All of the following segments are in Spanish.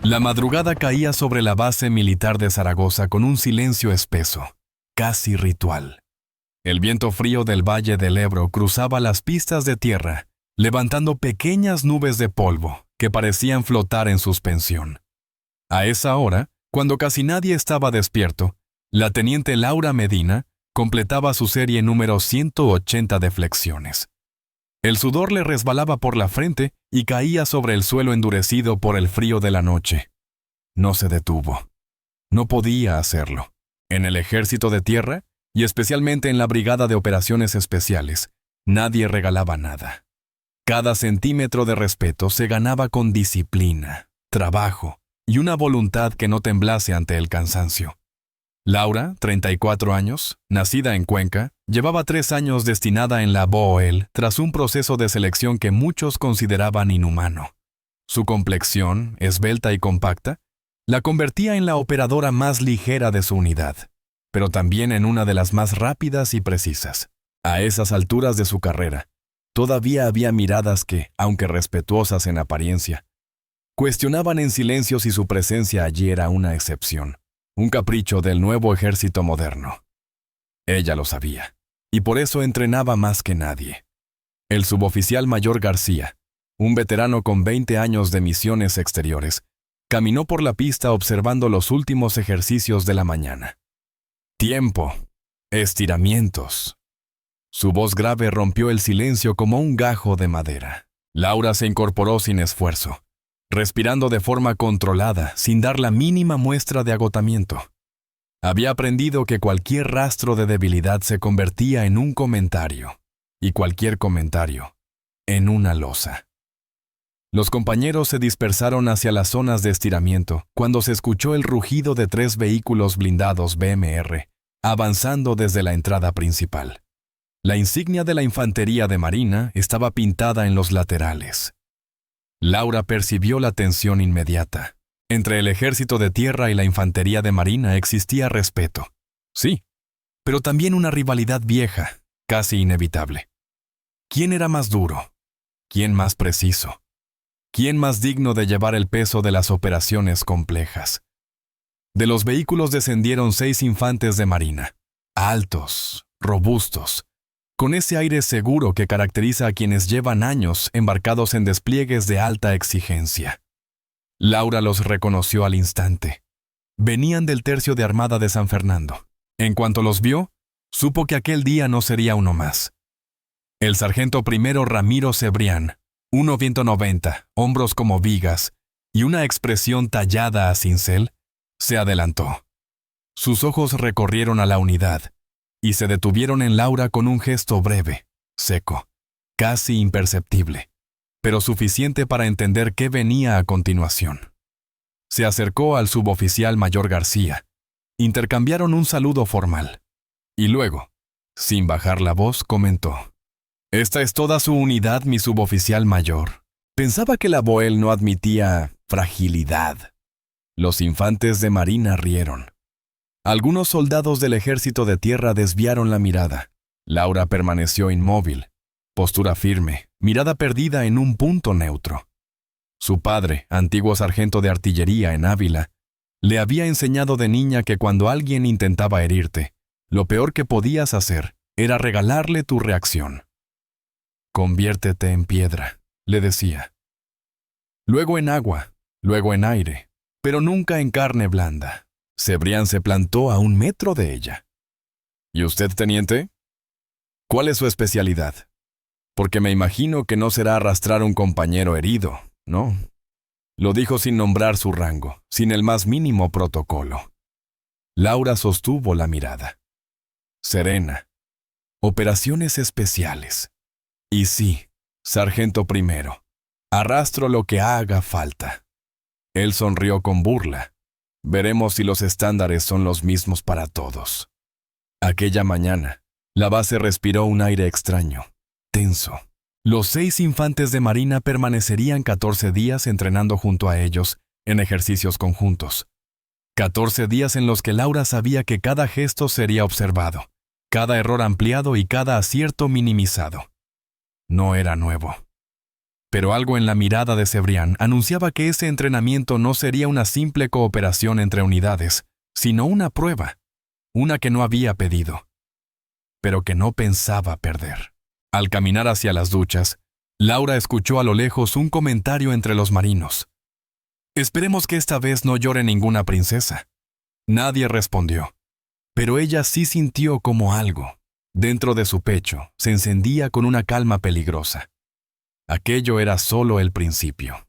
La madrugada caía sobre la base militar de Zaragoza con un silencio espeso, casi ritual. El viento frío del Valle del Ebro cruzaba las pistas de tierra, levantando pequeñas nubes de polvo que parecían flotar en suspensión. A esa hora, cuando casi nadie estaba despierto, la teniente Laura Medina completaba su serie número 180 de flexiones. El sudor le resbalaba por la frente y caía sobre el suelo endurecido por el frío de la noche. No se detuvo. No podía hacerlo. En el ejército de tierra, y especialmente en la Brigada de Operaciones Especiales, nadie regalaba nada. Cada centímetro de respeto se ganaba con disciplina, trabajo y una voluntad que no temblase ante el cansancio. Laura, 34 años, nacida en Cuenca, llevaba 3 años destinada en la BOEL tras un proceso de selección que muchos consideraban inhumano. Su complexión, esbelta y compacta, la convertía en la operadora más ligera de su unidad, pero también en una de las más rápidas y precisas. A esas alturas de su carrera, todavía había miradas que, aunque respetuosas en apariencia, cuestionaban en silencio si su presencia allí era una excepción. Un capricho del nuevo ejército moderno. Ella lo sabía, y por eso entrenaba más que nadie. El suboficial mayor García, un veterano con 20 años de misiones exteriores, caminó por la pista observando los últimos ejercicios de la mañana. Tiempo, estiramientos. Su voz grave rompió el silencio como un gajo de madera. Laura se incorporó sin esfuerzo, respirando de forma controlada, sin dar la mínima muestra de agotamiento. Había aprendido que cualquier rastro de debilidad se convertía en un comentario, y cualquier comentario, en una losa. Los compañeros se dispersaron hacia las zonas de estiramiento cuando se escuchó el rugido de 3 vehículos blindados BMR, avanzando desde la entrada principal. La insignia de la Infantería de Marina estaba pintada en los laterales. Laura percibió la tensión inmediata. Entre el ejército de tierra y la infantería de marina existía respeto. Sí, pero también una rivalidad vieja, casi inevitable. ¿Quién era más duro? ¿Quién más preciso? ¿Quién más digno de llevar el peso de las operaciones complejas? De los vehículos descendieron 6 infantes de marina, altos, robustos, con ese aire seguro que caracteriza a quienes llevan años embarcados en despliegues de alta exigencia. Laura los reconoció al instante. Venían del tercio de armada de San Fernando. En cuanto los vio, supo que aquel día no sería uno más. El sargento primero Ramiro Cebrián, 1,90, hombros como vigas y una expresión tallada a cincel, se adelantó. Sus ojos recorrieron a la unidad y se detuvieron en Laura con un gesto breve, seco, casi imperceptible, pero suficiente para entender qué venía a continuación. Se acercó al suboficial mayor García, intercambiaron un saludo formal, y luego, sin bajar la voz, comentó: «Esta es toda su unidad, mi suboficial mayor. Pensaba que la BOEL no admitía fragilidad». Los infantes de marina rieron. Algunos soldados del ejército de tierra desviaron la mirada. Laura permaneció inmóvil, postura firme, mirada perdida en un punto neutro. Su padre, antiguo sargento de artillería en Ávila, le había enseñado de niña que cuando alguien intentaba herirte, lo peor que podías hacer era regalarle tu reacción. «Conviértete en piedra», le decía. Luego en agua, luego en aire, pero nunca en carne blanda. Cebrián se plantó a 1 metro de ella. «¿Y usted, teniente? ¿Cuál es su especialidad? Porque me imagino que no será arrastrar un compañero herido, ¿no?». Lo dijo sin nombrar su rango, sin el más mínimo protocolo. Laura sostuvo la mirada. Serena. Operaciones especiales. Y sí, sargento primero. Arrastro lo que haga falta. Él sonrió con burla. Veremos si los estándares son los mismos para todos. Aquella mañana, la base respiró un aire extraño, tenso. Los 6 infantes de marina permanecerían 14 días entrenando junto a ellos en ejercicios conjuntos. 14 días en los que Laura sabía que cada gesto sería observado, cada error ampliado y cada acierto minimizado. No era nuevo. Pero algo en la mirada de Cebrián anunciaba que ese entrenamiento no sería una simple cooperación entre unidades, sino una prueba, una que no había pedido, pero que no pensaba perder. Al caminar hacia las duchas, Laura escuchó a lo lejos un comentario entre los marinos. «Esperemos que esta vez no llore ninguna princesa». Nadie respondió, pero ella sí sintió como algo, dentro de su pecho, se encendía con una calma peligrosa. Aquello era solo el principio.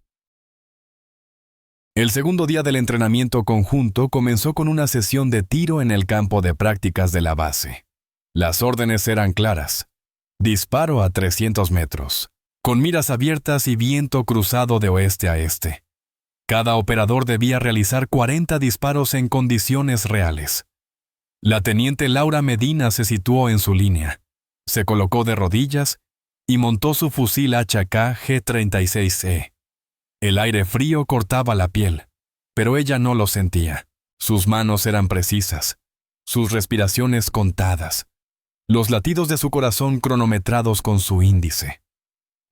El segundo día del entrenamiento conjunto comenzó con una sesión de tiro en el campo de prácticas de la base. Las órdenes eran claras. Disparo a 300 metros, con miras abiertas y viento cruzado de oeste a este. Cada operador debía realizar 40 disparos en condiciones reales. La teniente Laura Medina se situó en su línea, se colocó de rodillas y montó su fusil HK G36E. El aire frío cortaba la piel, pero ella no lo sentía. Sus manos eran precisas, sus respiraciones contadas, los latidos de su corazón cronometrados con su índice.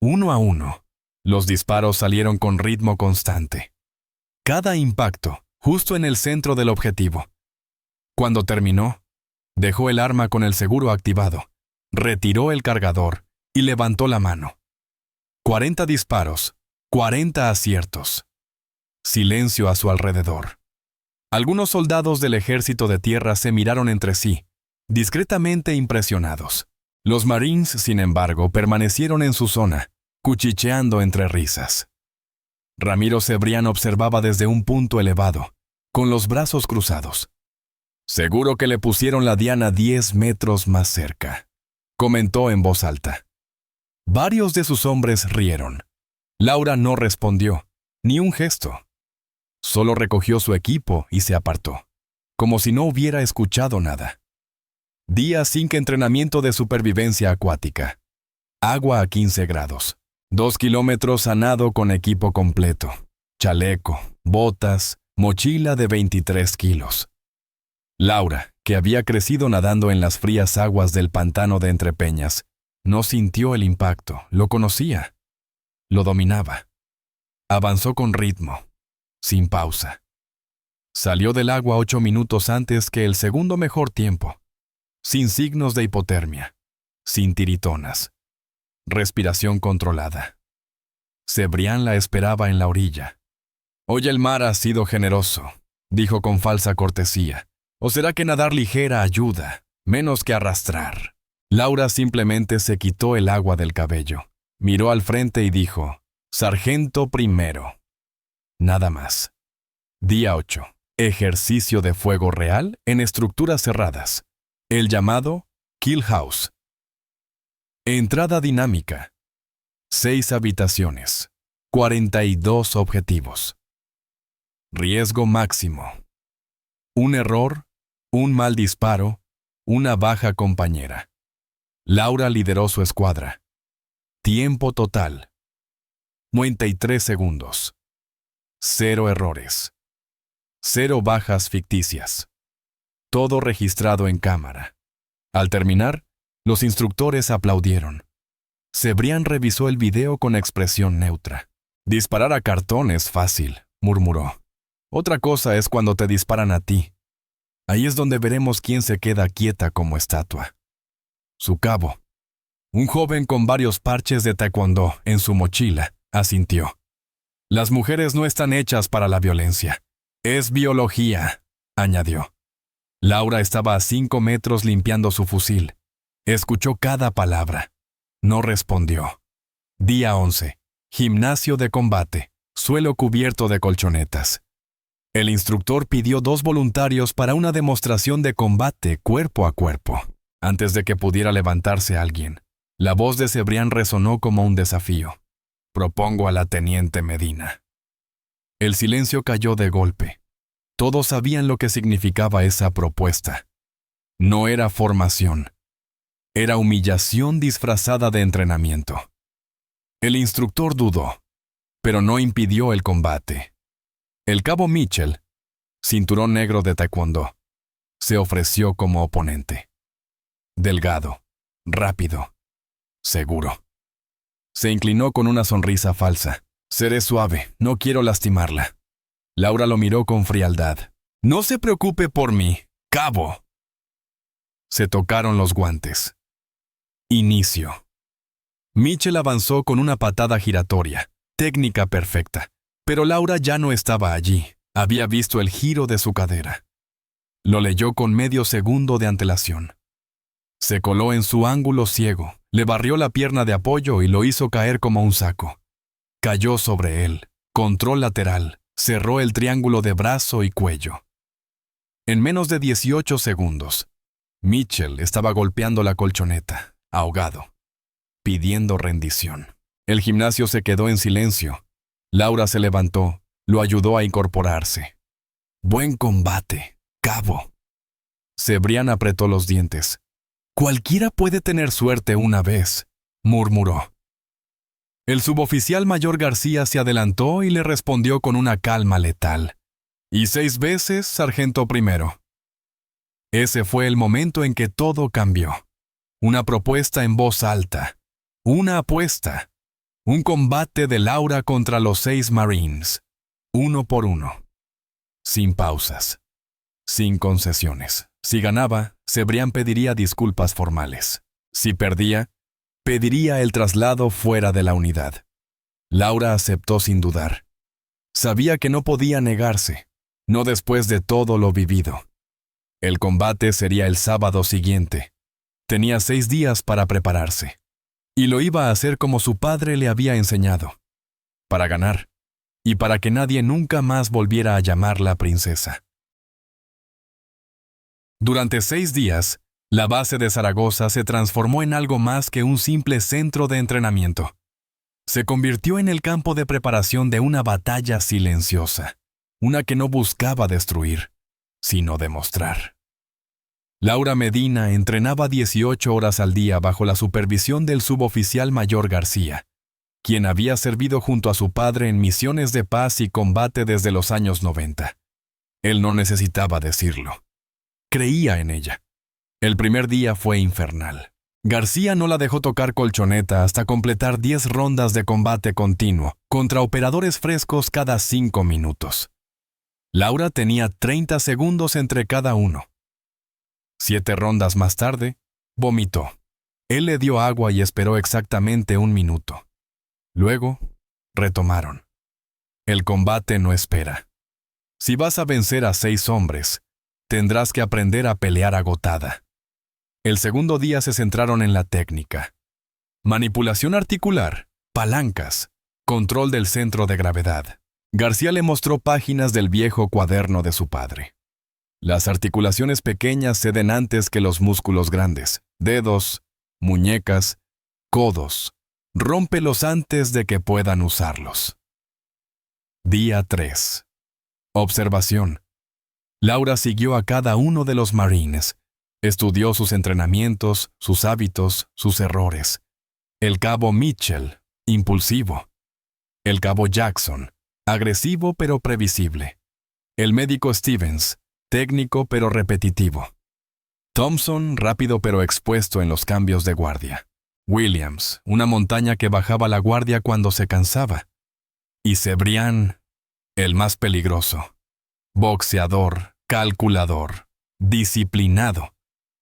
Uno a uno, los disparos salieron con ritmo constante. Cada impacto, justo en el centro del objetivo. Cuando terminó, dejó el arma con el seguro activado, retiró el cargador y levantó la mano. 40 disparos, 40 aciertos. Silencio a su alrededor. Algunos soldados del ejército de tierra se miraron entre sí, discretamente impresionados. Los Marines, sin embargo, permanecieron en su zona, cuchicheando entre risas. Ramiro Cebrián observaba desde un punto elevado, con los brazos cruzados. «Seguro que le pusieron la diana 10 metros más cerca», comentó en voz alta. Varios de sus hombres rieron. Laura no respondió, ni un gesto. Solo recogió su equipo y se apartó, como si no hubiera escuchado nada. Día 5 entrenamiento de supervivencia acuática. Agua a 15 grados. 2 kilómetros a nado con equipo completo. Chaleco, botas, mochila de 23 kilos. Laura, que había crecido nadando en las frías aguas del pantano de Entrepeñas, no sintió el impacto, lo conocía. Lo dominaba. Avanzó con ritmo, sin pausa. Salió del agua 8 minutos antes que el segundo mejor tiempo, sin signos de hipotermia, sin tiritonas. Respiración controlada. Cebrián la esperaba en la orilla. «Hoy el mar ha sido generoso», dijo con falsa cortesía. «¿O será que nadar ligera ayuda, menos que arrastrar?» Laura simplemente se quitó el agua del cabello, miró al frente y dijo: «Sargento primero». Nada más. Día 8. Ejercicio de fuego real en estructuras cerradas. El llamado Kill House. Entrada dinámica. 6 habitaciones. 42 objetivos. Riesgo máximo. Un error, un mal disparo, una baja compañera. Laura lideró su escuadra. Tiempo total: 93 segundos. 0 errores. 0 bajas ficticias. Todo registrado en cámara. Al terminar, los instructores aplaudieron. Cebrián revisó el video con expresión neutra. «Disparar a cartón es fácil», murmuró. «Otra cosa es cuando te disparan a ti. Ahí es donde veremos quién se queda quieta como estatua». Su cabo, un joven con varios parches de taekwondo en su mochila, asintió. «Las mujeres no están hechas para la violencia. Es biología», añadió. Laura estaba a 5 metros limpiando su fusil. Escuchó cada palabra. No respondió. Día 11. Gimnasio de combate. Suelo cubierto de colchonetas. El instructor pidió 2 voluntarios para una demostración de combate cuerpo a cuerpo. Antes de que pudiera levantarse alguien, la voz de Cebrián resonó como un desafío. «Propongo a la teniente Medina». El silencio cayó de golpe. Todos sabían lo que significaba esa propuesta. No era formación. Era humillación disfrazada de entrenamiento. El instructor dudó, pero no impidió el combate. El cabo Mitchell, cinturón negro de taekwondo, se ofreció como oponente. Delgado, rápido, seguro. Se inclinó con una sonrisa falsa. Seré suave, no quiero lastimarla. Laura lo miró con frialdad. No se preocupe por mí, cabo. Se tocaron los guantes. Inicio. Mitchell avanzó con una patada giratoria, técnica perfecta, pero Laura ya no estaba allí. Había visto el giro de su cadera. Lo leyó con medio segundo de antelación. Se coló en su ángulo ciego, le barrió la pierna de apoyo y lo hizo caer como un saco. Cayó sobre él, control lateral, cerró el triángulo de brazo y cuello. En menos de 18 segundos, Mitchell estaba golpeando la colchoneta, ahogado, pidiendo rendición. El gimnasio se quedó en silencio. Laura se levantó, lo ayudó a incorporarse. Buen combate, cabo. Cebrián apretó los dientes. Cualquiera puede tener suerte una vez, murmuró. El suboficial mayor García se adelantó y le respondió con una calma letal. Y 6 veces, sargento primero. Ese fue el momento en que todo cambió. Una propuesta en voz alta. Una apuesta. Un combate de Laura contra los 6 Marines. 1 por 1. Sin pausas. Sin concesiones. Si ganaba, Cebrián pediría disculpas formales. Si perdía, pediría el traslado fuera de la unidad. Laura aceptó sin dudar. Sabía que no podía negarse, no después de todo lo vivido. El combate sería el sábado siguiente. Tenía 6 días para prepararse. Y lo iba a hacer como su padre le había enseñado. Para ganar. Y para que nadie nunca más volviera a llamarla princesa. Durante 6 días, la base de Zaragoza se transformó en algo más que un simple centro de entrenamiento. Se convirtió en el campo de preparación de una batalla silenciosa, una que no buscaba destruir, sino demostrar. Laura Medina entrenaba 18 horas al día bajo la supervisión del suboficial mayor García, quien había servido junto a su padre en misiones de paz y combate desde los años 90. Él no necesitaba decirlo. Creía en ella. El primer día fue infernal. García no la dejó tocar colchoneta hasta completar 10 rondas de combate continuo contra operadores frescos cada 5 minutos. Laura tenía 30 segundos entre cada uno. 7 rondas más tarde, vomitó. Él le dio agua y esperó exactamente 1 minuto. Luego, retomaron. El combate no espera. Si vas a vencer a 6 hombres, tendrás que aprender a pelear agotada. El segundo día se centraron en la técnica. Manipulación articular, palancas, control del centro de gravedad. García le mostró páginas del viejo cuaderno de su padre. Las articulaciones pequeñas ceden antes que los músculos grandes. Dedos, muñecas, codos. Rómpelos antes de que puedan usarlos. Día 3. Observación. Laura siguió a cada uno de los Marines. Estudió sus entrenamientos, sus hábitos, sus errores. El cabo Mitchell, impulsivo. El cabo Jackson, agresivo pero previsible. El médico Stevens, técnico pero repetitivo. Thompson, rápido pero expuesto en los cambios de guardia. Williams, una montaña que bajaba la guardia cuando se cansaba. Y Cebrián, el más peligroso. Boxeador, calculador, disciplinado,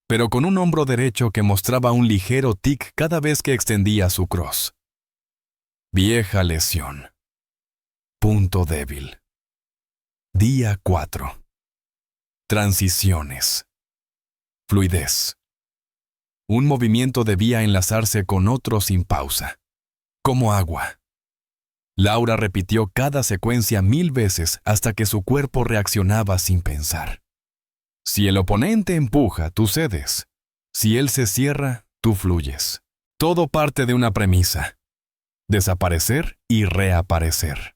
pero con un hombro derecho que mostraba un ligero tic cada vez que extendía su cross. Vieja lesión. Punto débil. Día 4. Transiciones. Fluidez. Un movimiento debía enlazarse con otro sin pausa, como agua. Laura repitió cada secuencia 1000 veces hasta que su cuerpo reaccionaba sin pensar. Si el oponente empuja, tú cedes. Si él se cierra, tú fluyes. Todo parte de una premisa. Desaparecer y reaparecer.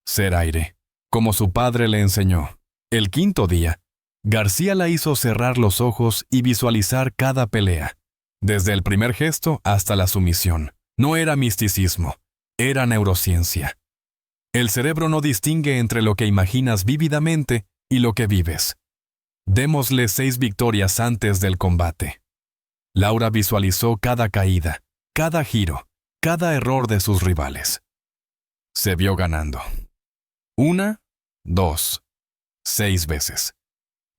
Ser aire, como su padre le enseñó. El 5.º día, García la hizo cerrar los ojos y visualizar cada pelea. Desde el primer gesto hasta la sumisión. No era misticismo. Era neurociencia. El cerebro no distingue entre lo que imaginas vívidamente y lo que vives. Démosle 6 victorias antes del combate. Laura visualizó cada caída, cada giro, cada error de sus rivales. Se vio ganando. 1, 2, 6 veces.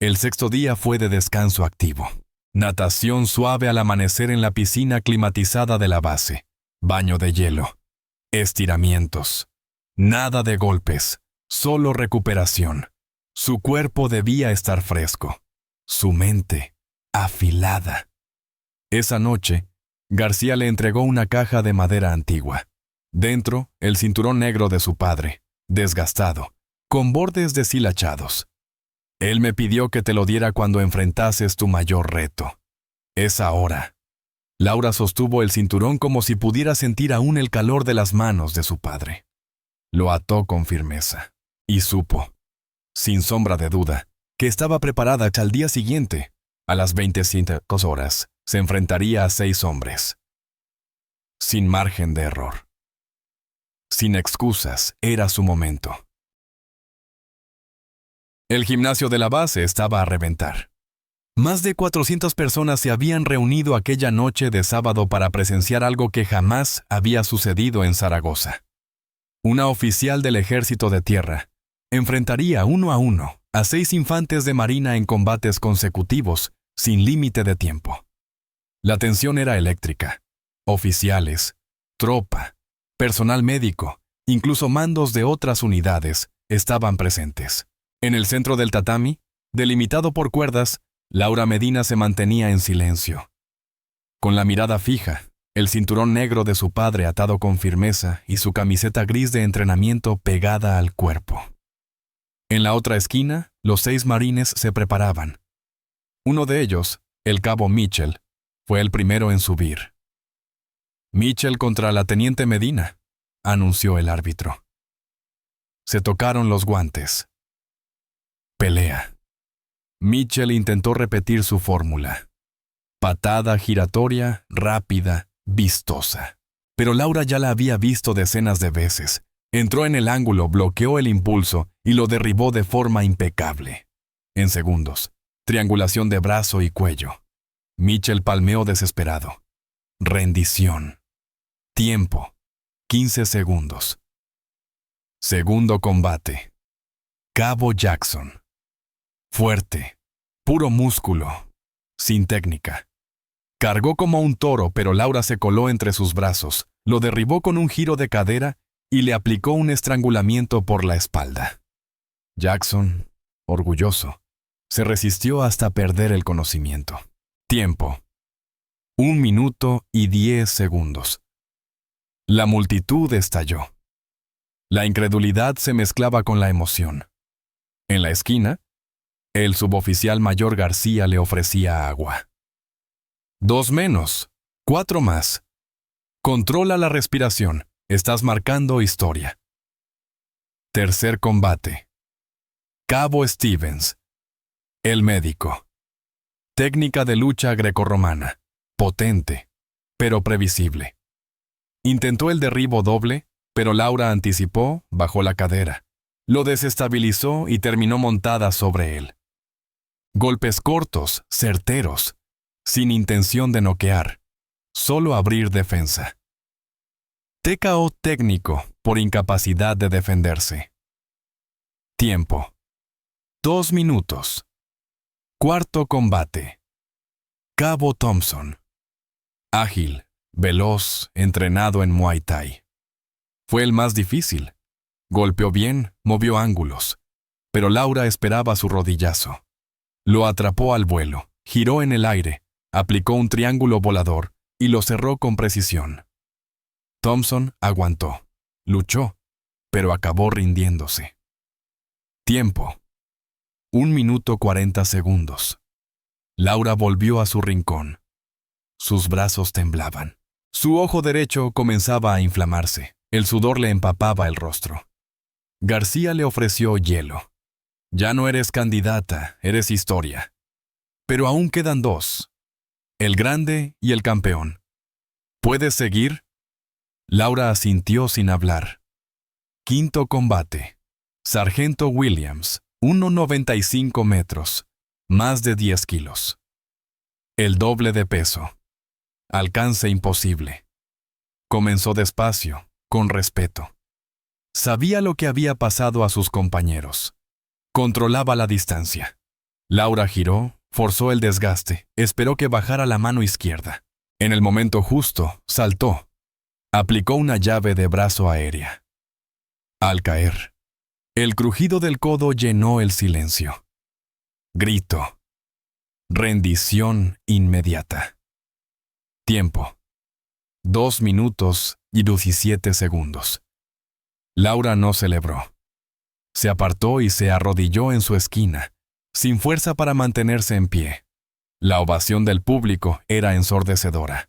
El sexto día fue de descanso activo. Natación suave al amanecer en la piscina climatizada de la base. Baño de hielo. Estiramientos. Nada de golpes, solo recuperación. Su cuerpo debía estar fresco. Su mente, afilada. Esa noche, García le entregó una caja de madera antigua. Dentro, el cinturón negro de su padre, desgastado, con bordes deshilachados. Él me pidió que te lo diera cuando enfrentases tu mayor reto. Es ahora. Laura sostuvo el cinturón como si pudiera sentir aún el calor de las manos de su padre. Lo ató con firmeza, y supo, sin sombra de duda, que estaba preparada que al día siguiente, a las 25 horas, se enfrentaría a 6 hombres. Sin margen de error. Sin excusas, era su momento. El gimnasio de la base estaba a reventar. Más de 400 personas se habían reunido aquella noche de sábado para presenciar algo que jamás había sucedido en Zaragoza. Una oficial del Ejército de Tierra enfrentaría 1 a 1 a 6 infantes de marina en combates consecutivos, sin límite de tiempo. La tensión era eléctrica. Oficiales, tropa, personal médico, incluso mandos de otras unidades estaban presentes. En el centro del tatami, delimitado por cuerdas, Laura Medina se mantenía en silencio. Con la mirada fija, el cinturón negro de su padre atado con firmeza y su camiseta gris de entrenamiento pegada al cuerpo. En la otra esquina, los 6 marines se preparaban. Uno de ellos, el cabo Mitchell, fue el primero en subir. Mitchell contra la teniente Medina, anunció el árbitro. Se tocaron los guantes. Pelea. Mitchell intentó repetir su fórmula. Patada giratoria, rápida, vistosa. Pero Laura ya la había visto decenas de veces. Entró en el ángulo, bloqueó el impulso y lo derribó de forma impecable. En segundos, triangulación de brazo y cuello. Mitchell palmeó desesperado. Rendición. Tiempo. 15 segundos. Segundo combate. Cabo Jackson. Fuerte. Puro músculo. Sin técnica. Cargó como un toro, pero Laura se coló entre sus brazos, lo derribó con un giro de cadera y le aplicó un estrangulamiento por la espalda. Jackson, orgulloso, se resistió hasta perder el conocimiento. Tiempo. 1 minuto y 10 segundos. La multitud estalló. La incredulidad se mezclaba con la emoción. En la esquina, el suboficial mayor García le ofrecía agua. 2 menos, 4 más. Controla la respiración, estás marcando historia. Tercer combate. Cabo Stevens. El médico. Técnica de lucha grecorromana, potente, pero previsible. Intentó el derribo doble, pero Laura anticipó, bajó la cadera. Lo desestabilizó y terminó montada sobre él. Golpes cortos, certeros, sin intención de noquear, solo abrir defensa. TKO técnico por incapacidad de defenderse. Tiempo. 2 minutos. Cuarto combate. Cabo Thompson. Ágil, veloz, entrenado en Muay Thai. Fue el más difícil. Golpeó bien, movió ángulos, pero Laura esperaba su rodillazo. Lo atrapó al vuelo, giró en el aire, aplicó un triángulo volador y lo cerró con precisión. Thompson aguantó, luchó, pero acabó rindiéndose. Tiempo. 1 minuto 40 segundos. Laura volvió a su rincón. Sus brazos temblaban. Su ojo derecho comenzaba a inflamarse. El sudor le empapaba el rostro. García le ofreció hielo. Ya no eres candidata, eres historia. Pero aún quedan 2. El grande y el campeón. ¿Puedes seguir? Laura asintió sin hablar. Quinto combate. Sargento Williams, 1,95 metros, más de 10 kilos. El doble de peso. Alcance imposible. Comenzó despacio, con respeto. Sabía lo que había pasado a sus compañeros. Controlaba la distancia. Laura giró, forzó el desgaste, esperó que bajara la mano izquierda. En el momento justo, saltó. Aplicó una llave de brazo aérea. Al caer, el crujido del codo llenó el silencio. Grito. Rendición inmediata. Tiempo. 2 minutos y 17 segundos. Laura no celebró. Se apartó y se arrodilló en su esquina, sin fuerza para mantenerse en pie. La ovación del público era ensordecedora.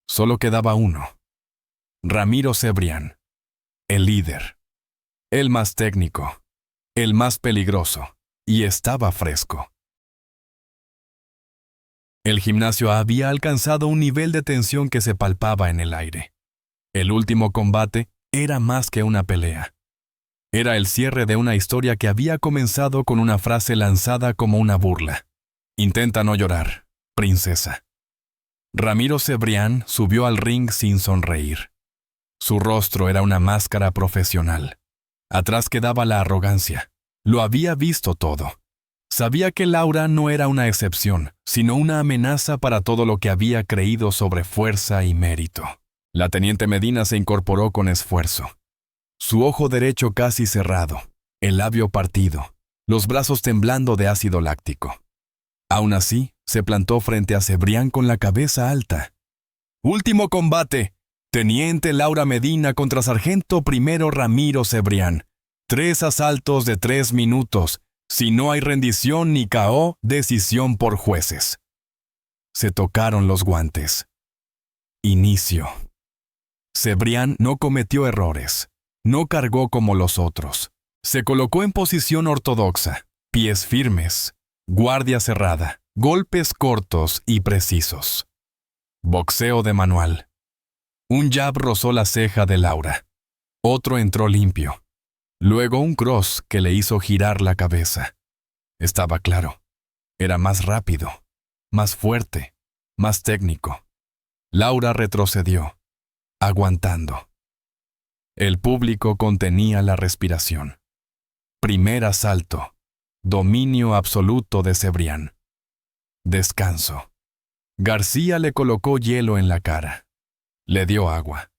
Solo quedaba uno. Ramiro Cebrián, el líder. El más técnico, el más peligroso, y estaba fresco. El gimnasio había alcanzado un nivel de tensión que se palpaba en el aire. El último combate era más que una pelea. Era el cierre de una historia que había comenzado con una frase lanzada como una burla. Intenta no llorar, princesa. Ramiro Cebrián subió al ring sin sonreír. Su rostro era una máscara profesional. Atrás quedaba la arrogancia. Lo había visto todo. Sabía que Laura no era una excepción, sino una amenaza para todo lo que había creído sobre fuerza y mérito. La teniente Medina se incorporó con esfuerzo. Su ojo derecho casi cerrado, el labio partido, los brazos temblando de ácido láctico. Aún así, se plantó frente a Cebrián con la cabeza alta. ¡Último combate! Teniente Laura Medina contra Sargento Primero Ramiro Cebrián. 3 asaltos de 3 minutos. Si no hay rendición ni KO, decisión por jueces. Se tocaron los guantes. Inicio. Cebrián no cometió errores. No cargó como los otros. Se colocó en posición ortodoxa, pies firmes, guardia cerrada, golpes cortos y precisos. Boxeo de manual. Un jab rozó la ceja de Laura. Otro entró limpio. Luego un cross que le hizo girar la cabeza. Estaba claro. Era más rápido, más fuerte, más técnico. Laura retrocedió, aguantando. El público contenía la respiración. Primer asalto. Dominio absoluto de Cebrián. Descanso. García le colocó hielo en la cara. Le dio agua.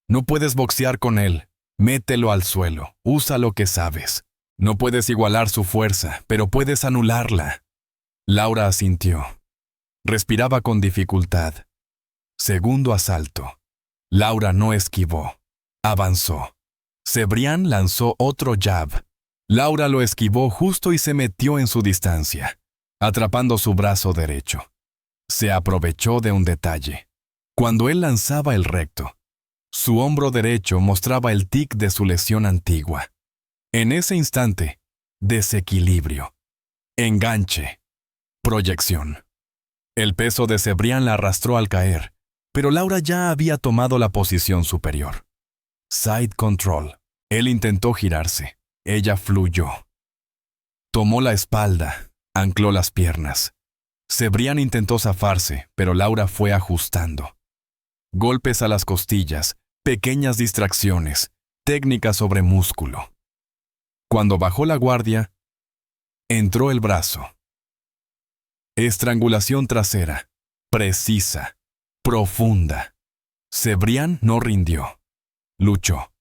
No puedes boxear con él. Mételo al suelo. Usa lo que sabes. No puedes igualar su fuerza, pero puedes anularla. Laura asintió. Respiraba con dificultad. Segundo asalto. Laura no esquivó. Avanzó. Cebrián lanzó otro jab. Laura lo esquivó justo y se metió en su distancia, atrapando su brazo derecho. Se aprovechó de un detalle. Cuando él lanzaba el recto, su hombro derecho mostraba el tic de su lesión antigua. En ese instante, desequilibrio, enganche, proyección. El peso de Cebrián la arrastró al caer, pero Laura ya había tomado la posición superior. Side control. Él intentó girarse. Ella fluyó. Tomó la espalda, ancló las piernas. Cebrián intentó zafarse, pero Laura fue ajustando. Golpes a las costillas, pequeñas distracciones, técnica sobre músculo. Cuando bajó la guardia, entró el brazo. Estrangulación trasera, precisa, profunda. Cebrián no rindió. Luchó.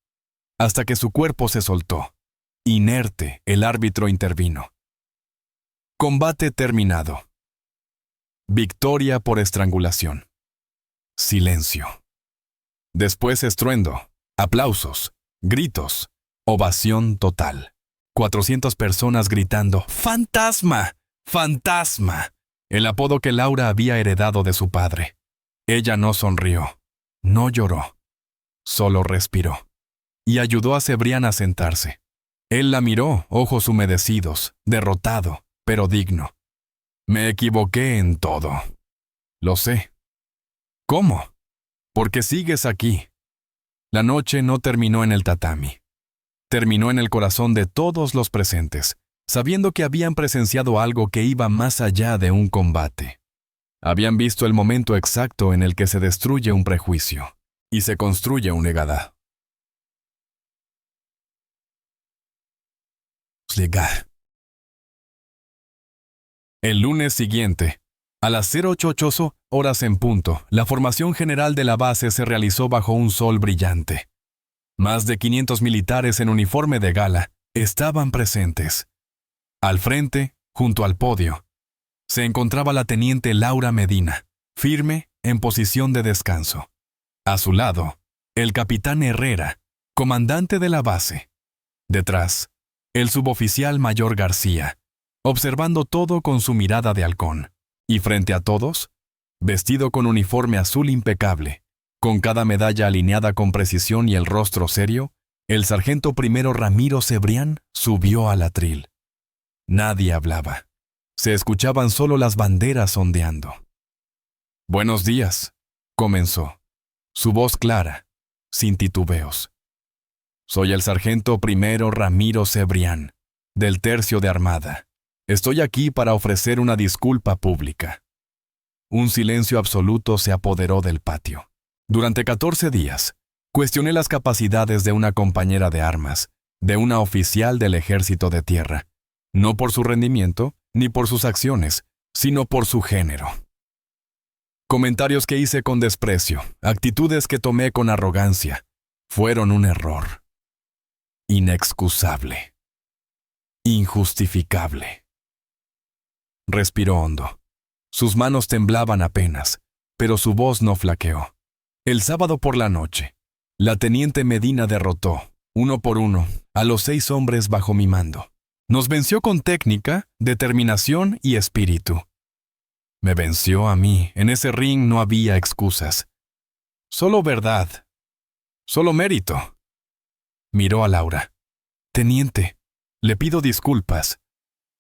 Hasta que su cuerpo se soltó. Inerte, el árbitro intervino. Combate terminado. Victoria por estrangulación. Silencio. Después estruendo, aplausos, gritos, ovación total. 400 personas gritando ¡Fantasma! ¡Fantasma! El apodo que Laura había heredado de su padre. Ella no sonrió, no lloró. Solo respiró. Y ayudó a Cebrián a sentarse. Él la miró, ojos humedecidos, derrotado, pero digno. Me equivoqué en todo. Lo sé. ¿Cómo? Porque sigues aquí. La noche no terminó en el tatami. Terminó en el corazón de todos los presentes, sabiendo que habían presenciado algo que iba más allá de un combate. Habían visto el momento exacto en el que se destruye un prejuicio. y se construye un legada. El lunes siguiente, a las 08:08 horas en punto, la formación general de la base se realizó bajo un sol brillante. Más de 500 militares en uniforme de gala estaban presentes. Al frente, junto al podio, se encontraba la teniente Laura Medina, firme en posición de descanso. A su lado, el capitán Herrera, comandante de la base. Detrás, el suboficial mayor García, observando todo con su mirada de halcón. Y frente a todos, vestido con uniforme azul impecable, con cada medalla alineada con precisión y el rostro serio, el sargento primero Ramiro Cebrián subió al atril. Nadie hablaba. Se escuchaban solo las banderas ondeando. «Buenos días», comenzó, su voz clara, sin titubeos. «Soy el sargento primero Ramiro Cebrián, del Tercio de Armada. Estoy aquí para ofrecer una disculpa pública». Un silencio absoluto se apoderó del patio. Durante 14 días, cuestioné las capacidades de una compañera de armas, de una oficial del Ejército de Tierra, no por su rendimiento, ni por sus acciones, sino por su género. Comentarios que hice con desprecio, actitudes que tomé con arrogancia, fueron un error. Inexcusable. Injustificable. Respiró hondo. Sus manos temblaban apenas, pero su voz no flaqueó. El sábado por la noche, la teniente Medina derrotó, uno por uno, a los 6 hombres bajo mi mando. Nos venció con técnica, determinación y espíritu. Me venció a mí. En ese ring no había excusas. Solo verdad. Solo mérito. Miró a Laura. «Teniente, le pido disculpas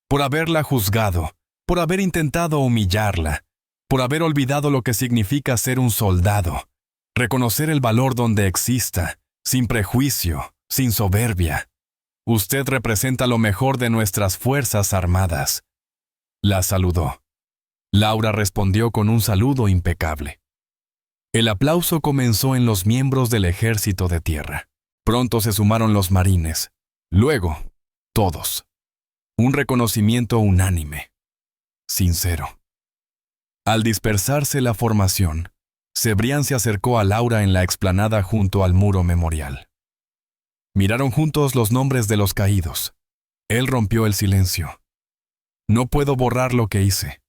por haberla juzgado, por haber intentado humillarla, por haber olvidado lo que significa ser un soldado, reconocer el valor donde exista, sin prejuicio, sin soberbia. Usted representa lo mejor de nuestras Fuerzas Armadas». La saludó. Laura respondió con un saludo impecable. El aplauso comenzó en los miembros del Ejército de Tierra. Pronto se sumaron los marines. Luego, todos. Un reconocimiento unánime. Sincero. Al dispersarse la formación, Cebrián se acercó a Laura en la explanada junto al muro memorial. Miraron juntos los nombres de los caídos. Él rompió el silencio. «No puedo borrar lo que hice,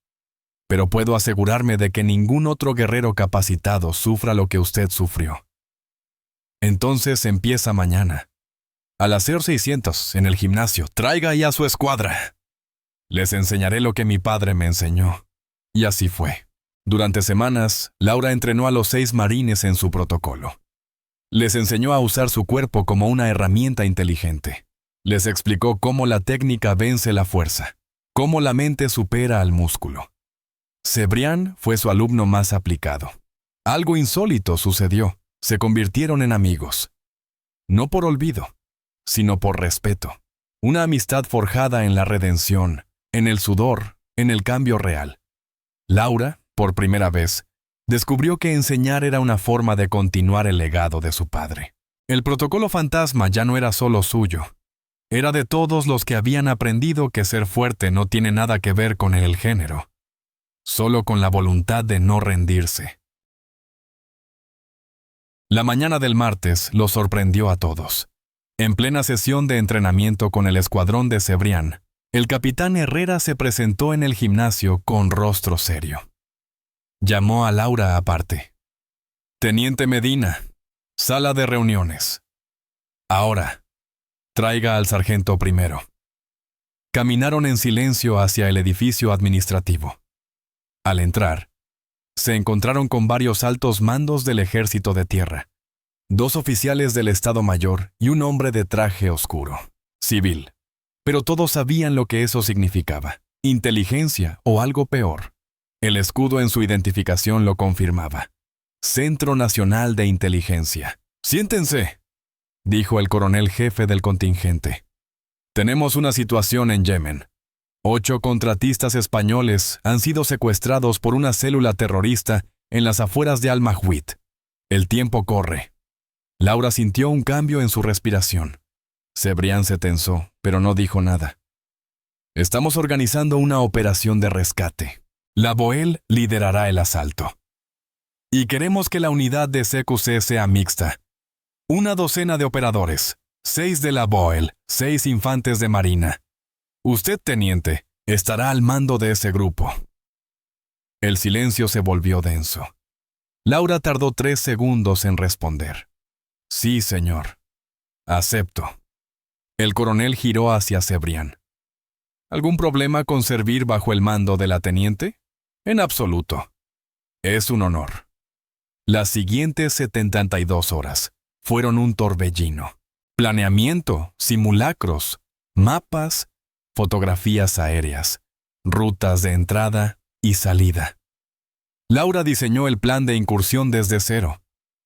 pero puedo asegurarme de que ningún otro guerrero capacitado sufra lo que usted sufrió. Entonces empieza mañana. A las 0600 en el gimnasio, traiga ya su escuadra. Les enseñaré lo que mi padre me enseñó». Y así fue. Durante semanas, Laura entrenó a los 6 marines en su protocolo. Les enseñó a usar su cuerpo como una herramienta inteligente. Les explicó cómo la técnica vence la fuerza, cómo la mente supera al músculo. Cebrián fue su alumno más aplicado. Algo insólito sucedió. Se convirtieron en amigos. No por olvido, sino por respeto. Una amistad forjada en la redención, en el sudor, en el cambio real. Laura, por primera vez, descubrió que enseñar era una forma de continuar el legado de su padre. El protocolo fantasma ya no era solo suyo. Era de todos los que habían aprendido que ser fuerte no tiene nada que ver con el género, solo con la voluntad de no rendirse. La mañana del martes los sorprendió a todos. En plena sesión de entrenamiento con el escuadrón de Cebrián, el capitán Herrera se presentó en el gimnasio con rostro serio. Llamó a Laura aparte. «Teniente Medina, sala de reuniones. Ahora, traiga al sargento primero». Caminaron en silencio hacia el edificio administrativo. Al entrar, se encontraron con varios altos mandos del Ejército de Tierra, 2 oficiales del Estado Mayor y un hombre de traje oscuro, civil. Pero todos sabían lo que eso significaba, inteligencia o algo peor. El escudo en su identificación lo confirmaba. Centro Nacional de Inteligencia. «Siéntense», dijo el coronel jefe del contingente. «Tenemos una situación en Yemen. 8 contratistas españoles han sido secuestrados por una célula terrorista en las afueras de Al-Mahwit. El tiempo corre. Laura sintió un cambio en su respiración. Cebrián se tensó, pero no dijo nada. Estamos organizando una operación de rescate. La BOEL liderará el asalto. Y queremos que la unidad de CQC sea mixta. 12 de operadores, 6 de la BOEL, 6 infantes de marina. Usted, teniente, estará al mando de ese grupo. El silencio se volvió denso. Laura tardó 3 segundos en responder. Sí, señor. Acepto. El coronel giró hacia Cebrián. ¿Algún problema con servir bajo el mando de la teniente? En absoluto. Es un honor. Las siguientes 72 horas fueron un torbellino. Planeamiento, simulacros, mapas, fotografías aéreas, rutas de entrada y salida. Laura diseñó el plan de incursión desde cero.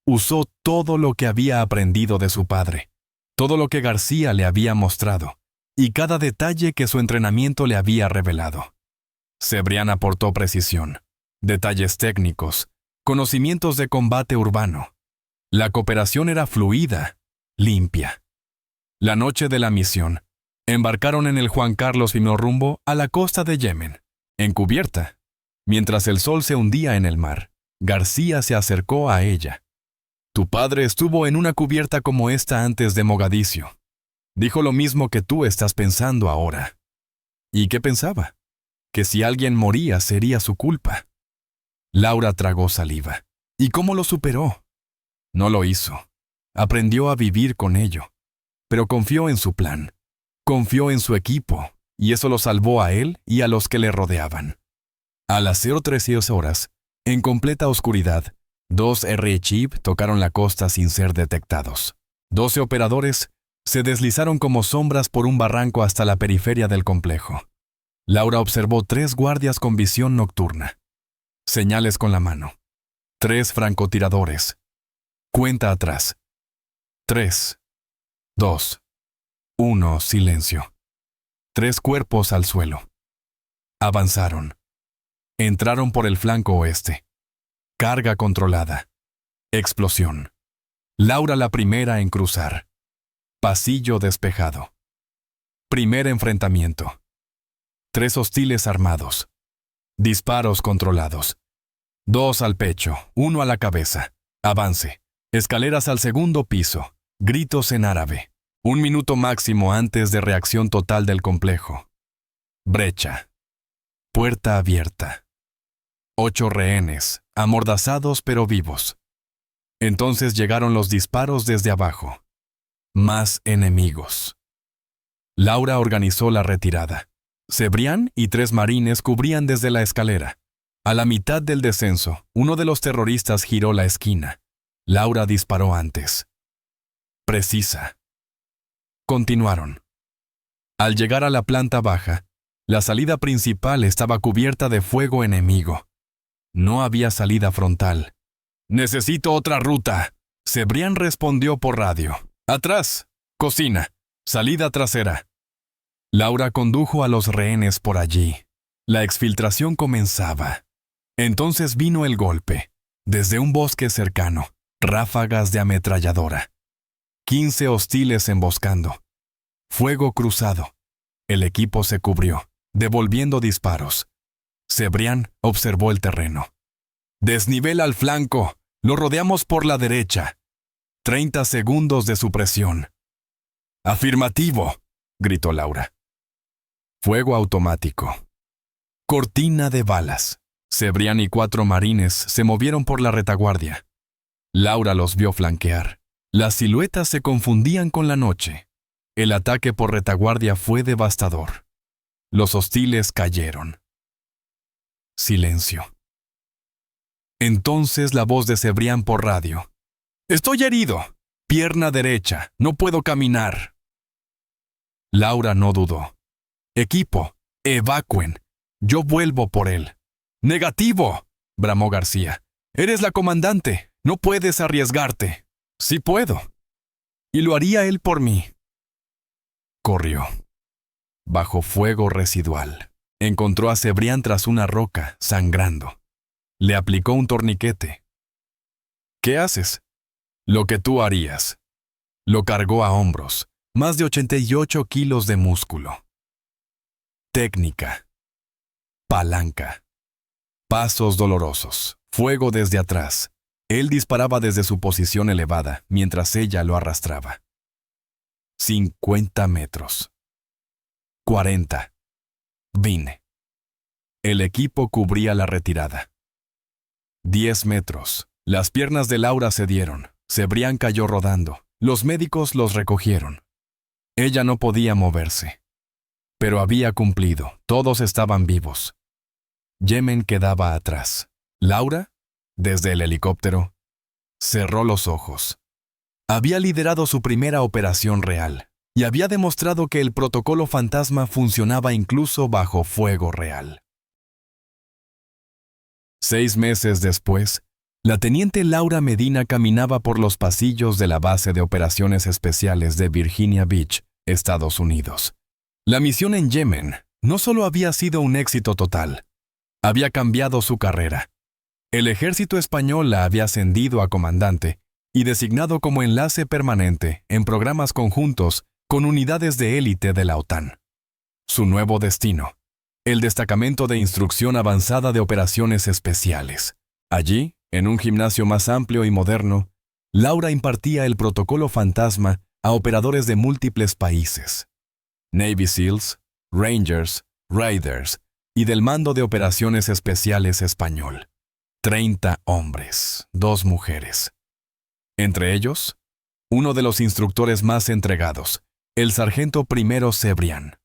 Usó todo lo que había aprendido de su padre, todo lo que García le había mostrado, y cada detalle que su entrenamiento le había revelado. Cebrián aportó precisión, detalles técnicos, conocimientos de combate urbano. La cooperación era fluida, limpia. La noche de la misión, embarcaron en el Juan Carlos I rumbo a la costa de Yemen, en cubierta. Mientras el sol se hundía en el mar, García se acercó a ella. Tu padre estuvo en una cubierta como esta antes de Mogadiscio. Dijo lo mismo que tú estás pensando ahora. ¿Y qué pensaba? Que si alguien moría sería su culpa. Laura tragó saliva. ¿Y cómo lo superó? No lo hizo. Aprendió a vivir con ello. Pero confió en su plan. Confió en su equipo, y eso lo salvó a él y a los que le rodeaban. A las 0:13 horas, en completa oscuridad, 2 RHIB tocaron la costa sin ser detectados. 12 operadores se deslizaron como sombras por un barranco hasta la periferia del complejo. Laura observó 3 guardias con visión nocturna. Señales con la mano. 3 francotiradores. Cuenta atrás. 3, 2, 1, silencio. 3 cuerpos al suelo. Avanzaron. Entraron por el flanco oeste. Carga controlada. Explosión. Laura la primera en cruzar. Pasillo despejado. Primer enfrentamiento. 3 hostiles armados. Disparos controlados. 2 al pecho, 1 a la cabeza. Avance. Escaleras al segundo piso. Gritos en árabe. 1 minuto máximo antes de reacción total del complejo. Brecha. Puerta abierta. 8 rehenes, amordazados pero vivos. Entonces llegaron los disparos desde abajo. Más enemigos. Laura organizó la retirada. Cebrián y 3 marines cubrían desde la escalera. A la mitad del descenso, uno de los terroristas giró la esquina. Laura disparó antes. Precisa. Continuaron. Al llegar a la planta baja, la salida principal estaba cubierta de fuego enemigo. No había salida frontal. «Necesito otra ruta», Cebrián respondió por radio. «Atrás, cocina, salida trasera». Laura condujo a los rehenes por allí. La exfiltración comenzaba. Entonces vino el golpe. Desde un bosque cercano, ráfagas de ametralladora. 15 hostiles emboscando. Fuego cruzado. El equipo se cubrió, devolviendo disparos. Cebrián observó el terreno. «Desnivel al flanco. Lo rodeamos por la derecha». 30 segundos de supresión. «Afirmativo», gritó Laura. Fuego automático. Cortina de balas. Cebrián y 4 marines se movieron por la retaguardia. Laura los vio flanquear. Las siluetas se confundían con la noche. El ataque por retaguardia fue devastador. Los hostiles cayeron. Silencio. Entonces la voz de Cebrián por radio. «Estoy herido. Pierna derecha. No puedo caminar». Laura no dudó. «Equipo, evacuen. Yo vuelvo por él». «Negativo», bramó García. «Eres la comandante. No puedes arriesgarte». «Sí puedo. Y lo haría él por mí». Corrió. Bajo fuego residual. Encontró a Cebrián tras una roca, sangrando. Le aplicó un torniquete. ¿Qué haces? Lo que tú harías. Lo cargó a hombros, más de 88 kilos de músculo. Técnica. Palanca. Pasos dolorosos. Fuego desde atrás. Él disparaba desde su posición elevada, mientras ella lo arrastraba. 50 metros. 40. Vine. El equipo cubría la retirada. 10 metros. Las piernas de Laura cedieron. Cebrián cayó rodando. Los médicos los recogieron. Ella no podía moverse. Pero había cumplido. Todos estaban vivos. Yemen quedaba atrás. Laura, desde el helicóptero, cerró los ojos. Había liderado su primera operación real y había demostrado que el protocolo fantasma funcionaba incluso bajo fuego real. 6 meses después, la teniente Laura Medina caminaba por los pasillos de la base de operaciones especiales de Virginia Beach, Estados Unidos. La misión en Yemen no solo había sido un éxito total, había cambiado su carrera. El ejército español la había ascendido a comandante y designado como enlace permanente en programas conjuntos con unidades de élite de la OTAN. Su nuevo destino, el Destacamento de Instrucción Avanzada de Operaciones Especiales. Allí, en un gimnasio más amplio y moderno, Laura impartía el protocolo fantasma a operadores de múltiples países. Navy SEALs, Rangers, Raiders y del Mando de Operaciones Especiales Español. 30 hombres, 2 mujeres. Entre ellos, uno de los instructores más entregados, el sargento primero Cebrián.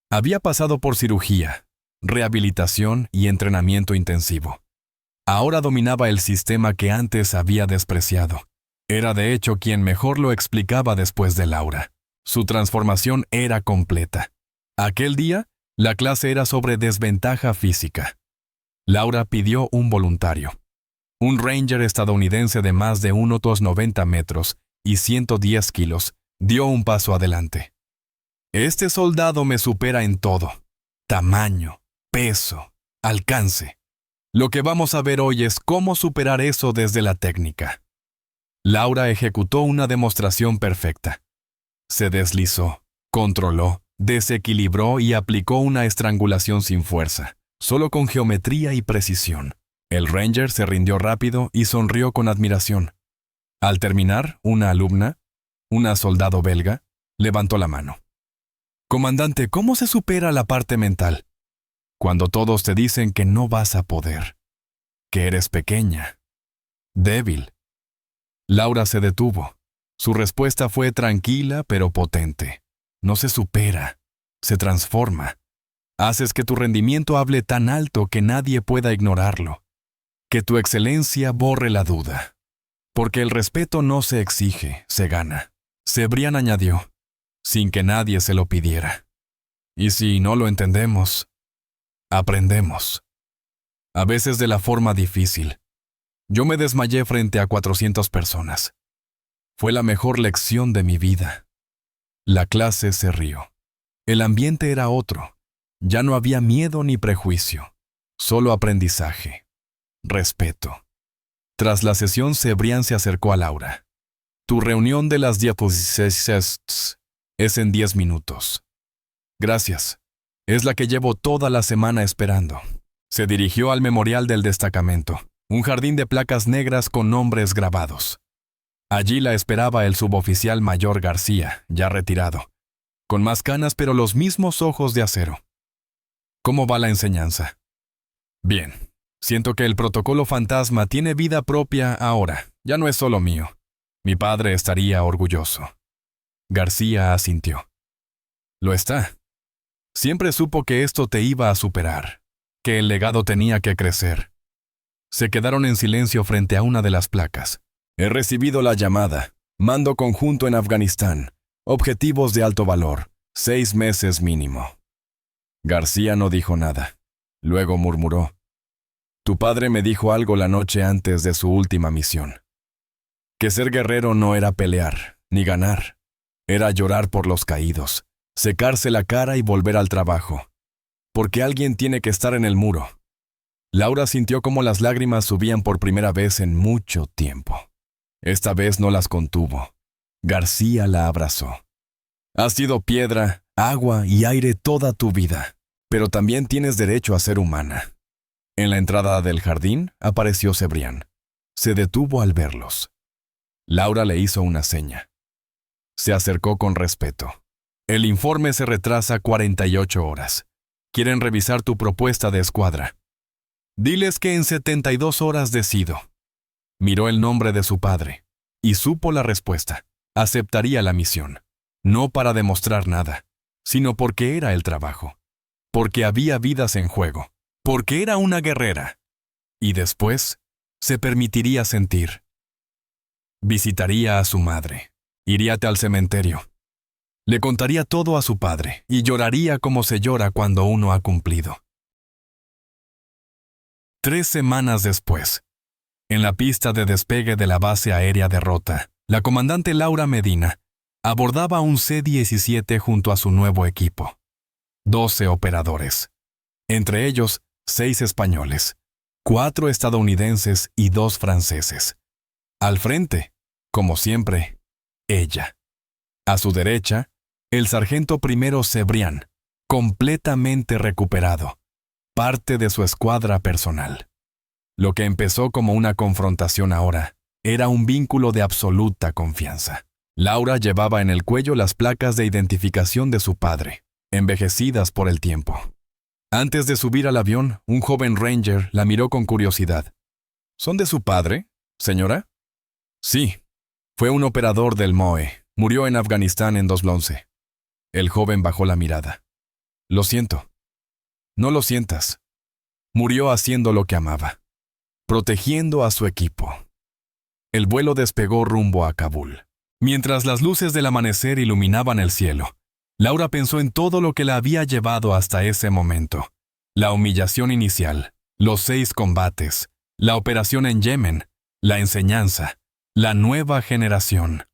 Había pasado por cirugía, rehabilitación y entrenamiento intensivo. Ahora dominaba el sistema que antes había despreciado. Era de hecho quien mejor lo explicaba después de Laura. Su transformación era completa. Aquel día, la clase era sobre desventaja física. Laura pidió un voluntario. Un ranger estadounidense de más de unos 90 metros y 110 kilos dio un paso adelante. Este soldado me supera en todo. Tamaño, peso, alcance. Lo que vamos a ver hoy es cómo superar eso desde la técnica. Laura ejecutó una demostración perfecta. Se deslizó, controló, desequilibró y aplicó una estrangulación sin fuerza, solo con geometría y precisión. El ranger se rindió rápido y sonrió con admiración. Al terminar, una alumna, una soldado belga, levantó la mano. Comandante, ¿cómo se supera la parte mental? Cuando todos te dicen que no vas a poder, que eres pequeña, débil. Laura se detuvo. Su respuesta fue tranquila pero potente. No se supera, se transforma. Haces que tu rendimiento hable tan alto que nadie pueda ignorarlo. Que tu excelencia borre la duda. Porque el respeto no se exige, se gana. Cebrián añadió, sin que nadie se lo pidiera. Y si no lo entendemos, aprendemos. A veces de la forma difícil. Yo me desmayé frente a 400 personas. Fue la mejor lección de mi vida. La clase se rió. El ambiente era otro. Ya no había miedo ni prejuicio. Solo aprendizaje. Respeto. Tras la sesión, Cebrián se acercó a Laura. Tu reunión de las diapositivas es en 10 minutos. Gracias. Es la que llevo toda la semana esperando. Se dirigió al memorial del destacamento, un jardín de placas negras con nombres grabados. Allí la esperaba el suboficial mayor García, ya retirado, con más canas pero los mismos ojos de acero. ¿Cómo va la enseñanza? Bien. Siento que el protocolo fantasma tiene vida propia ahora. Ya no es solo mío. Mi padre estaría orgulloso. García asintió. Lo está. Siempre supo que esto te iba a superar, que el legado tenía que crecer. Se quedaron en silencio frente a una de las placas. He recibido la llamada. Mando conjunto en Afganistán. Objetivos de alto valor. 6 meses mínimo. García no dijo nada. Luego murmuró. Tu padre me dijo algo la noche antes de su última misión. Que ser guerrero no era pelear, ni ganar. Era llorar por los caídos, secarse la cara y volver al trabajo. Porque alguien tiene que estar en el muro. Laura sintió cómo las lágrimas subían por primera vez en mucho tiempo. Esta vez no las contuvo. García la abrazó. Has sido piedra, agua y aire toda tu vida, pero también tienes derecho a ser humana. En la entrada del jardín apareció Cebrián. Se detuvo al verlos. Laura le hizo una seña. Se acercó con respeto. El informe se retrasa 48 horas. Quieren revisar tu propuesta de escuadra. Diles que en 72 horas decido. Miró el nombre de su padre y supo la respuesta. Aceptaría la misión. No para demostrar nada, sino porque era el trabajo. Porque había vidas en juego. Porque era una guerrera. Y después se permitiría sentir. Visitaría a su madre. Iría al cementerio. Le contaría todo a su padre y lloraría como se llora cuando uno ha cumplido. 3 semanas después, en la pista de despegue de la base aérea de Rota, la comandante Laura Medina abordaba un C-17 junto a su nuevo equipo. 12 operadores. Entre ellos, 6 españoles, 4 estadounidenses y 2 franceses. Al frente, como siempre, ella. A su derecha, el sargento primero Cebrián, completamente recuperado, parte de su escuadra personal. Lo que empezó como una confrontación ahora era un vínculo de absoluta confianza. Laura llevaba en el cuello las placas de identificación de su padre, envejecidas por el tiempo. Antes de subir al avión, un joven ranger la miró con curiosidad. ¿Son de su padre, señora? Sí. Fue un operador del MOE. Murió en Afganistán en 2011. El joven bajó la mirada. Lo siento. No lo sientas. Murió haciendo lo que amaba, protegiendo a su equipo. El vuelo despegó rumbo a Kabul. Mientras las luces del amanecer iluminaban el cielo, Laura pensó en todo lo que la había llevado hasta ese momento. La humillación inicial, los 6 combates, la operación en Yemen, la enseñanza, la nueva generación.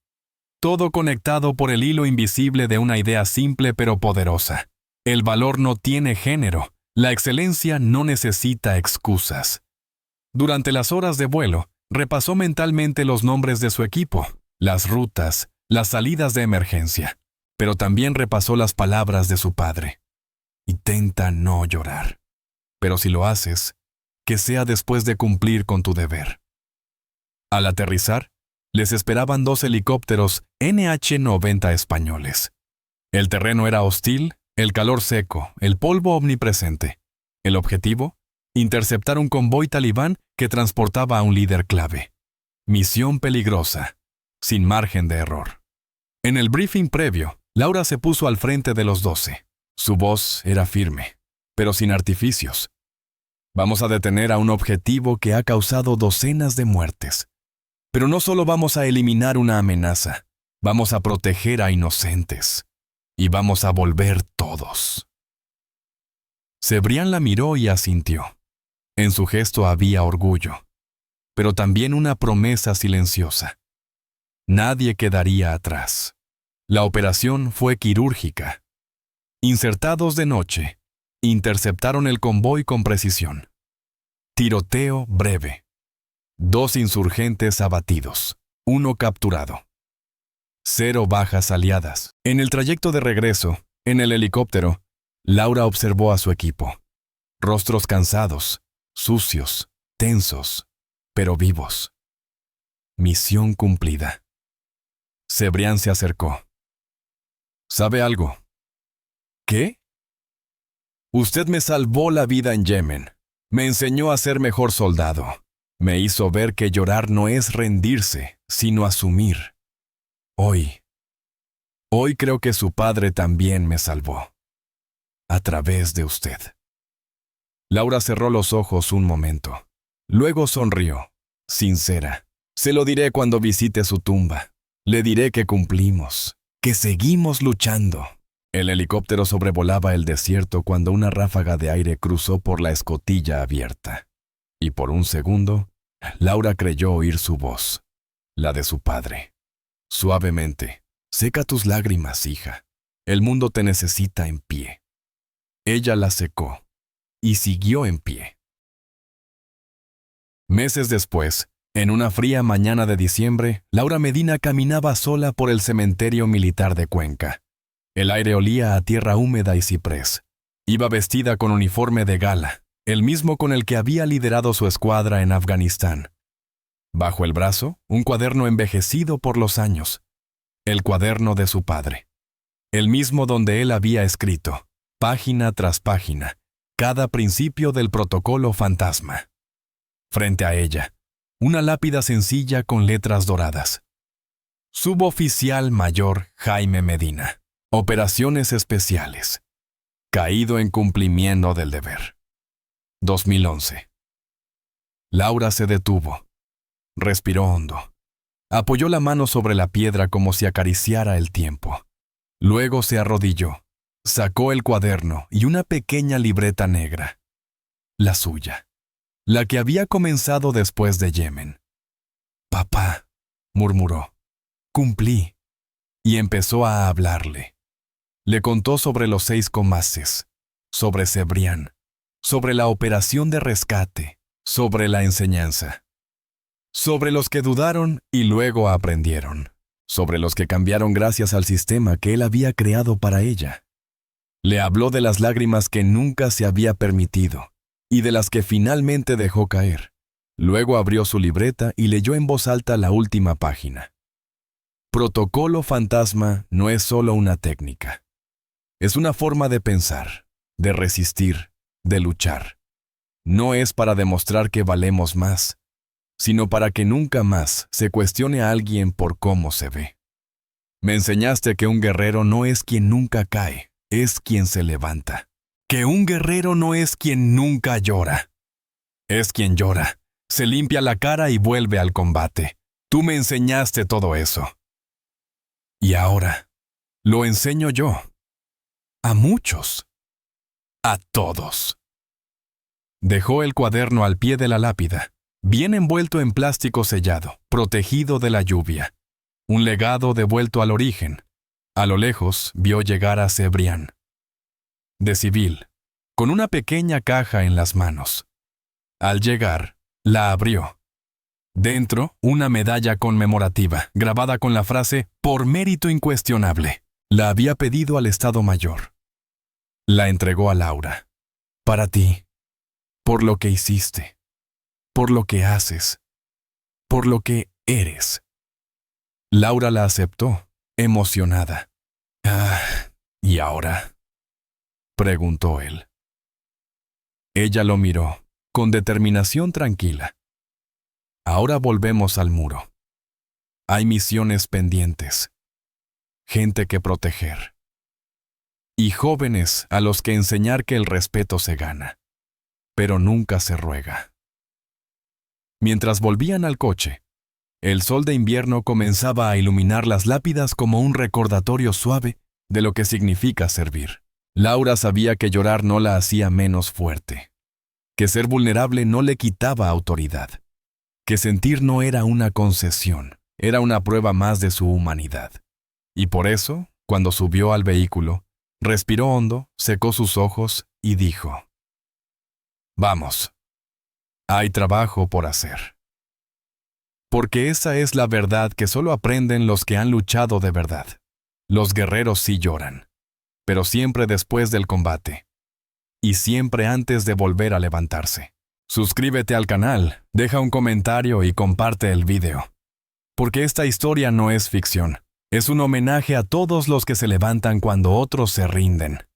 Todo conectado por el hilo invisible de una idea simple pero poderosa. El valor no tiene género, la excelencia no necesita excusas. Durante las horas de vuelo, repasó mentalmente los nombres de su equipo, las rutas, las salidas de emergencia, pero también repasó las palabras de su padre. Intenta no llorar, pero si lo haces, que sea después de cumplir con tu deber. Al aterrizar, les esperaban 2 helicópteros NH-90 españoles. El terreno era hostil, el calor seco, el polvo omnipresente. El objetivo: interceptar un convoy talibán que transportaba a un líder clave. Misión peligrosa, sin margen de error. En el briefing previo, Laura se puso al frente de los 12. Su voz era firme, pero sin artificios. Vamos a detener a un objetivo que ha causado docenas de muertes. Pero no solo vamos a eliminar una amenaza, vamos a proteger a inocentes. Y vamos a volver todos. Cebrián la miró y asintió. En su gesto había orgullo, pero también una promesa silenciosa. Nadie quedaría atrás. La operación fue quirúrgica. Insertados de noche, interceptaron el convoy con precisión. Tiroteo breve. 2 insurgentes abatidos, 1 capturado. 0 bajas aliadas. En el trayecto de regreso, en el helicóptero, Laura observó a su equipo. Rostros cansados, sucios, tensos, pero vivos. Misión cumplida. Cebrián se acercó. ¿Sabe algo? ¿Qué? Usted me salvó la vida en Yemen. Me enseñó a ser mejor soldado. Me hizo ver que llorar no es rendirse, sino asumir. Hoy creo que su padre también me salvó. A través de usted. Laura cerró los ojos un momento. Luego sonrió, sincera. Se lo diré cuando visite su tumba. Le diré que cumplimos, que seguimos luchando. El helicóptero sobrevolaba el desierto cuando una ráfaga de aire cruzó por la escotilla abierta. Y por un segundo, Laura creyó oír su voz, la de su padre. Suavemente: seca tus lágrimas, hija. El mundo te necesita en pie. Ella la secó y siguió en pie. Meses después, en una fría mañana de diciembre, Laura Medina caminaba sola por el cementerio militar de Cuenca. El aire olía a tierra húmeda y ciprés. Iba vestida con uniforme de gala, el mismo con el que había liderado su escuadra en Afganistán. Bajo el brazo, un cuaderno envejecido por los años. El cuaderno de su padre. El mismo donde él había escrito, página tras página, cada principio del protocolo fantasma. Frente a ella, una lápida sencilla con letras doradas. Suboficial mayor Jaime Medina. Operaciones especiales. Caído en cumplimiento del deber. 2011. Laura se detuvo. Respiró hondo. Apoyó la mano sobre la piedra como si acariciara el tiempo. Luego se arrodilló. Sacó el cuaderno y una pequeña libreta negra. La suya. La que había comenzado después de Yemen. «Papá», murmuró, «cumplí». Y empezó a hablarle. Le contó sobre los 6 compases, sobre Cebrián, sobre la operación de rescate, sobre la enseñanza. Sobre los que dudaron y luego aprendieron. Sobre los que cambiaron gracias al sistema que él había creado para ella. Le habló de las lágrimas que nunca se había permitido y de las que finalmente dejó caer. Luego abrió su libreta y leyó en voz alta la última página. Protocolo fantasma no es solo una técnica. Es una forma de pensar, de resistir, de luchar. No es para demostrar que valemos más, sino para que nunca más se cuestione a alguien por cómo se ve. Me enseñaste que un guerrero no es quien nunca cae, es quien se levanta. Que un guerrero no es quien nunca llora. Es quien llora, se limpia la cara y vuelve al combate. Tú me enseñaste todo eso. Y ahora, lo enseño yo. A muchos. A todos. Dejó el cuaderno al pie de la lápida, bien envuelto en plástico sellado, protegido de la lluvia. Un legado devuelto al origen. A lo lejos vio llegar a Cebrián. De civil, con una pequeña caja en las manos. Al llegar, la abrió. Dentro, una medalla conmemorativa, grabada con la frase «Por mérito incuestionable». La había pedido al Estado Mayor. La entregó a Laura. Para ti, por lo que hiciste, por lo que haces, por lo que eres. Laura la aceptó, emocionada. ¿Y ahora?, preguntó él. Ella lo miró, con determinación tranquila. Ahora volvemos al muro. Hay misiones pendientes, gente que proteger, y jóvenes a los que enseñar que el respeto se gana, pero nunca se ruega. Mientras volvían al coche, el sol de invierno comenzaba a iluminar las lápidas como un recordatorio suave de lo que significa servir. Laura sabía que llorar no la hacía menos fuerte, que ser vulnerable no le quitaba autoridad, que sentir no era una concesión, era una prueba más de su humanidad. Y por eso, cuando subió al vehículo, respiró hondo, secó sus ojos y dijo: «Vamos, hay trabajo por hacer». Porque esa es la verdad que solo aprenden los que han luchado de verdad. Los guerreros sí lloran, pero siempre después del combate. Y siempre antes de volver a levantarse. Suscríbete al canal, deja un comentario y comparte el video. Porque esta historia no es ficción. Es un homenaje a todos los que se levantan cuando otros se rinden.